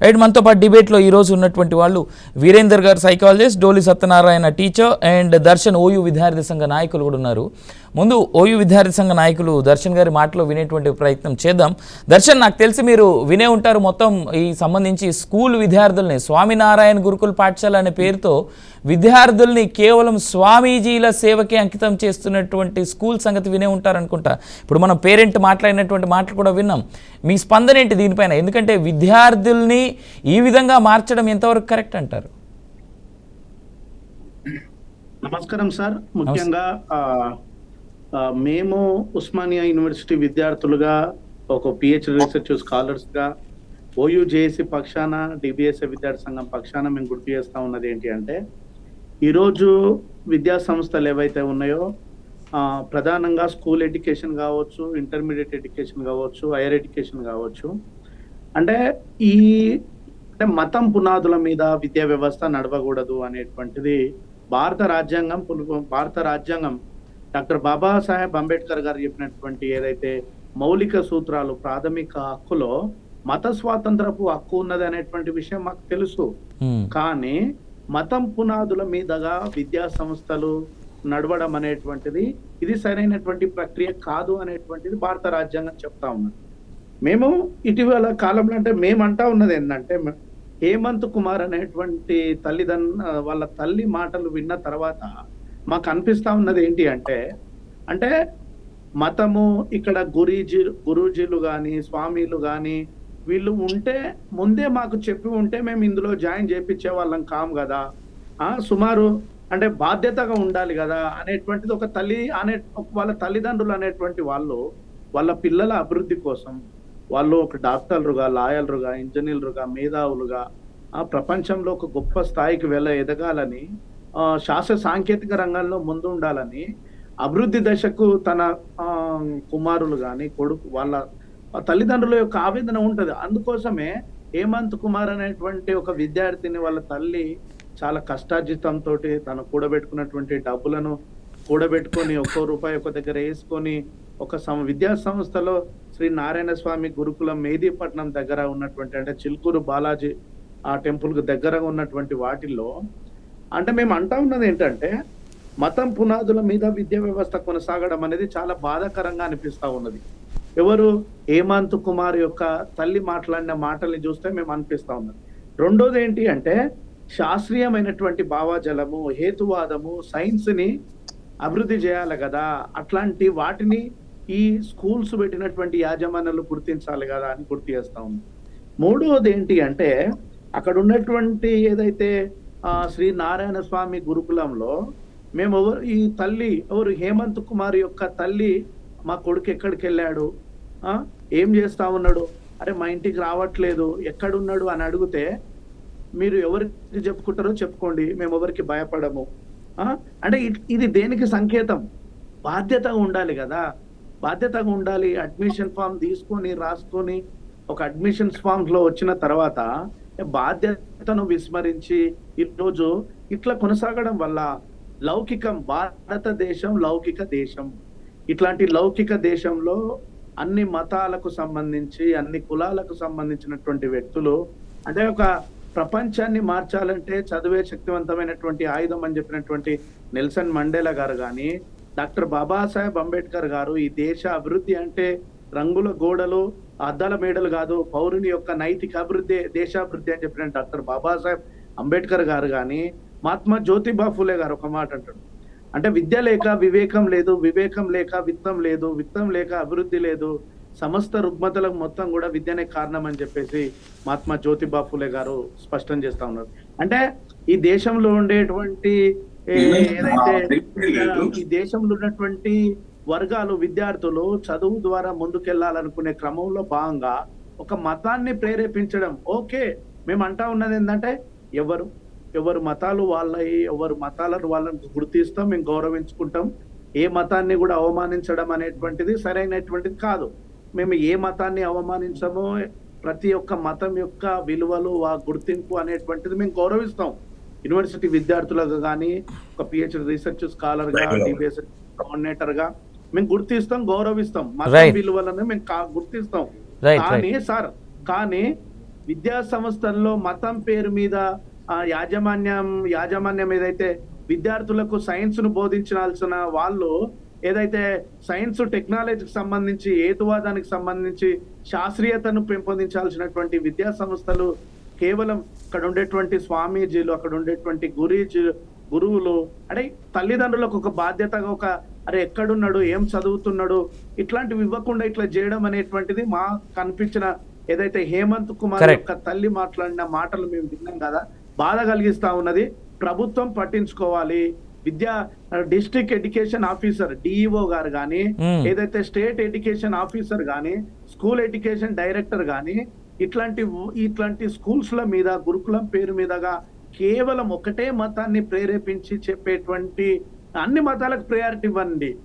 Right, మనతో పాటు డిబేట్లో ఈరోజు ఉన్నటువంటి వాళ్ళు Veerender garu psychologist, Doli Satyanarayana teacher and Darshan OU విద్యార్థి సంఘ నాయకులు కూడా ఉన్నారు. ముందు ఓయూ విద్యార్థి సంఘ నాయకులు దర్శన్ గారి మాటలో వినేటువంటి ప్రయత్నం చేద్దాం. దర్శన్, నాకు తెలిసి మీరు వినే ఉంటారు మొత్తం ఈ సంబంధించి స్కూల్ విద్యార్థుల్ని స్వామినారాయణ గురుకుల పాఠశాల అనే పేరుతో విద్యార్థుల్ని కేవలం స్వామీజీల సేవకే అంకితం చేస్తున్నటువంటి స్కూల్ సంగతి వినే ఉంటారనుకుంటా. ఇప్పుడు మనం పేరెంట్ మాట్లాడినటువంటి మాటలు కూడా విన్నాం. మీ స్పందన ఏంటి దీనిపైన? ఎందుకంటే విద్యార్థుల్ని ఈ విధంగా మార్చడం ఎంతవరకు కరెక్ట్ అంటారు? నమస్కారం సార్. ముఖ్యంగా మేము ఉస్మానియా యూనివర్సిటీ విద్యార్థులుగా, ఒక పిహెచ్డి రీసెర్చ్ స్కాలర్స్గా, ఓయూ జేఏసీ పక్షాన, డిబిఎస్ఏ విద్యార్థి సంఘం పక్షాన మేము గుర్తు చేస్తూ ఉన్నది ఏంటి అంటే, ఈరోజు విద్యా సంస్థలు ఏవైతే ఉన్నాయో ప్రధానంగా స్కూల్ ఎడ్యుకేషన్ కావచ్చు, ఇంటర్మీడియట్ ఎడ్యుకేషన్ కావచ్చు, హైయర్ ఎడ్యుకేషన్ కావచ్చు, అంటే మతం పునాదుల మీద విద్యా వ్యవస్థ నడవకూడదు అనేటువంటిది భారత రాజ్యాంగం డాక్టర్ బాబాసాహెబ్ అంబేద్కర్ గారు చెప్పినటువంటి ఏదైతే మౌలిక సూత్రాలు, ప్రాథమిక హక్కులో మత స్వాతంత్రపు హక్కు ఉన్నది అనేటువంటి విషయం మాకు తెలుసు. కానీ మతం పునాదుల మీదగా విద్యా సంస్థలు నడవడం అనేటువంటిది ఇది సరైనటువంటి ప్రక్రియ కాదు అనేటువంటిది భారత రాజ్యాంగం చెప్తా ఉన్నది. మేము ఇటీవల కాలంలో అంటే మేము అంటా ఉన్నది ఏంటంటే, హేమంత్ కుమార్ అనేటువంటి వాళ్ళ తల్లి మాటలు విన్న తర్వాత మాకు అనిపిస్తా ఉన్నది ఏంటి అంటే మతము ఇక్కడ గురూజీలు కానీ స్వామీలు కానీ వీళ్ళు ఉంటే ముందే మాకు చెప్పి ఉంటే మేము ఇందులో జాయిన్ చేయించే వాళ్ళం కాము కదా, సుమారు అంటే బాధ్యతగా ఉండాలి కదా అనేటువంటిది ఒక వాళ్ళ తల్లిదండ్రులు అనేటువంటి వాళ్ళు వాళ్ళ పిల్లల అభివృద్ధి కోసం వాళ్ళు ఒక డాక్టర్లుగా, లాయర్లుగా, ఇంజనీర్లుగా, మేధావులుగా ప్రపంచంలో ఒక గొప్ప స్థాయికి ఎదగాలని, శాస్త్ర సాంకేతిక రంగంలో ముందు ఉండాలని, అభివృద్ధి దశకు తన కుమారులు కానీ కొడుకు వాళ్ళ తల్లిదండ్రుల యొక్క ఆవేదన ఉంటది. అందుకోసమే హేమంత్ కుమార్ అనేటువంటి ఒక విద్యార్థిని వాళ్ళ తల్లి చాలా కష్టార్జితంతో తను కూడబెట్టుకున్నటువంటి డబ్బులను కూడబెట్టుకొని ఒక్కో రూపాయి ఒక దగ్గర వేసుకొని ఒక విద్యా సంస్థలో శ్రీ నారాయణ స్వామి గురుకులం మెహదీపట్నం దగ్గర ఉన్నటువంటి, అంటే చిలుకూరు బాలాజీ ఆ టెంపుల్ కు దగ్గర ఉన్నటువంటి వాటిల్లో, అంటే మేము అంటా ఉన్నది ఏంటంటే మతం పునాదుల మీద విద్యా వ్యవస్థ కొనసాగడం అనేది చాలా బాధాకరంగా అనిపిస్తా ఉన్నది. ఎవరు హేమంత్ కుమార్ యొక్క తల్లి మాట్లాడిన మాటల్ని చూస్తే మేము అనిపిస్తా ఉన్నది. రెండోది ఏంటి అంటే, శాస్త్రీయమైనటువంటి భావాజలము, హేతువాదము, సైన్స్ ని అభివృద్ధి చేయాలి కదా, అట్లాంటి వాటిని ఈ స్కూల్స్ పెట్టినటువంటి యాజమాన్యాలు గుర్తించాలి కదా అని గుర్తు చేస్తా ఉంది. మూడవది ఏంటి అంటే, అక్కడ ఉన్నటువంటి ఏదైతే శ్రీ నారాయణ స్వామి గురుకులంలో మేము ఈ తల్లి హేమంత్ కుమార్ యొక్క తల్లి మా కొడుకు ఎక్కడికి వెళ్ళాడు, ఏం చేస్తా ఉన్నాడు, అరే మా ఇంటికి రావట్లేదు, ఎక్కడున్నాడు అని అడిగితే మీరు ఎవరికి చెప్పుకుంటారో చెప్పుకోండి, మేము ఎవరికి భయపడము. అంటే ఇది దేనికి సంకేతం? బాధ్యతగా ఉండాలి కదా, బాధ్యతగా ఉండాలి. అడ్మిషన్ ఫామ్ తీసుకొని రాసుకొని ఒక అడ్మిషన్ ఫామ్ లో వచ్చిన తర్వాత బాధ్యతను విస్మరించి ఈరోజు ఇట్లా కొనసాగడం వల్ల భారతదేశం లౌకిక దేశం. ఇట్లాంటి లౌకిక దేశంలో అన్ని మతాలకు సంబంధించి, అన్ని కులాలకు సంబంధించినటువంటి వ్యక్తులు, అంటే ఒక ప్రపంచాన్ని మార్చాలంటే చదివే శక్తివంతమైనటువంటి ఆయుధం అని చెప్పినటువంటి నెల్సన్ మండేలా గారు కానీ, డాక్టర్ బాబాసాహెబ్ అంబేద్కర్ గారు ఈ దేశ అభివృద్ధి అంటే రంగుల గోడలు, అద్దాల మేడలు కాదు, పౌరుని యొక్క నైతిక అభివృద్ధి దేశాభివృద్ధి అని చెప్పిన డాక్టర్ బాబాసాహెబ్ అంబేద్కర్ గారు కానీ, మహాత్మా జ్యోతిబా ఫులే గారు ఒక మాట అంటాడు, అంటే విద్య లేక వివేకం లేదు, వివేకం లేక విత్తం లేదు, విత్తం లేక అభివృద్ధి లేదు, సమస్త రుగ్మతలకు మొత్తం కూడా విద్యనే కారణం అని చెప్పేసి మహాత్మా జ్యోతిబా ఫులే గారు స్పష్టం చేస్తా ఉన్నారు. అంటే ఈ దేశంలో ఉండేటువంటి ఏదైతే ఈ దేశంలో ఉన్నటువంటి వర్గాలు, విద్యార్థులు చదువు ద్వారా ముందుకెళ్లాలనుకునే క్రమంలో భాగంగా ఒక మతాన్ని ప్రేరేపించడం. ఓకే, మేము అంటా ఉన్నది ఏంటంటే ఎవరు మతాలు వాళ్ళవి, ఎవరు మతాలను వాళ్ళని గుర్తిస్తాం, మేము గౌరవించుకుంటాం. ఏ మతాన్ని కూడా అవమానించడం అనేటువంటిది సరైనటువంటిది కాదు. మేము ఏ మతాన్ని అవమానించమో, ప్రతి ఒక్క మతం యొక్క విలువలు, ఆ గుర్తింపు అనేటువంటిది మేము గౌరవిస్తాం. యూనివర్సిటీ విద్యార్థులుగా కానీ, ఒక పిహెచ్డి రీసెర్చ్ స్కాలర్ గా, డిబిఎస్ కోఆర్డినేటర్ గా మేము గుర్తిస్తాం, గౌరవిస్తాం. మత విలువలను మేము గుర్తిస్తాం. కానీ విద్యా సంస్థల్లో మతం పేరు మీద యాజమాన్యం ఏదైతే విద్యార్థులకు సైన్స్ ను బోధించాల్సిన వాళ్ళు ఏదైతే సైన్స్ టెక్నాలజీకి సంబంధించి హేతువాదానికి సంబంధించి శాస్త్రీయతను పెంపొందించాల్సినటువంటి విద్యా సంస్థలు కేవలం అక్కడ ఉండేటువంటి స్వామీజీలు, అక్కడ ఉండేటువంటి గురువులు అంటే తల్లిదండ్రులకు ఒక బాధ్యతగా ఒక అరే ఎక్కడున్నాడు, ఏం చదువుతున్నాడు, ఇట్లాంటివి ఇవ్వకుండా ఇట్లా చేయడం అనేటువంటిది మా కనిపించిన ఏదైతే హేమంత్ కుమార్ Correct. యొక్క తల్లి మాట్లాడిన మాటలు మేము విన్నాం కదా, బాధ కలిగిస్తా ఉన్నది. ప్రభుత్వం పట్టించుకోవాలి. డిస్ట్రిక్ట్ ఎడ్యుకేషన్ ఆఫీసర్ డిఈఓ గారు కానీ, Hmm. ఏదైతే స్టేట్ ఎడ్యుకేషన్ ఆఫీసర్ కానీ, స్కూల్ ఎడ్యుకేషన్ డైరెక్టర్ కానీ ఇట్లాంటి స్కూల్స్ ల మీద గురుకులం పేరు మీదగా కేవలం ఒకటే మతాన్ని ప్రేరేపించి చెప్పేటువంటి అన్ని మతాలకు ప్రయారిటీ ఇవ్వండి.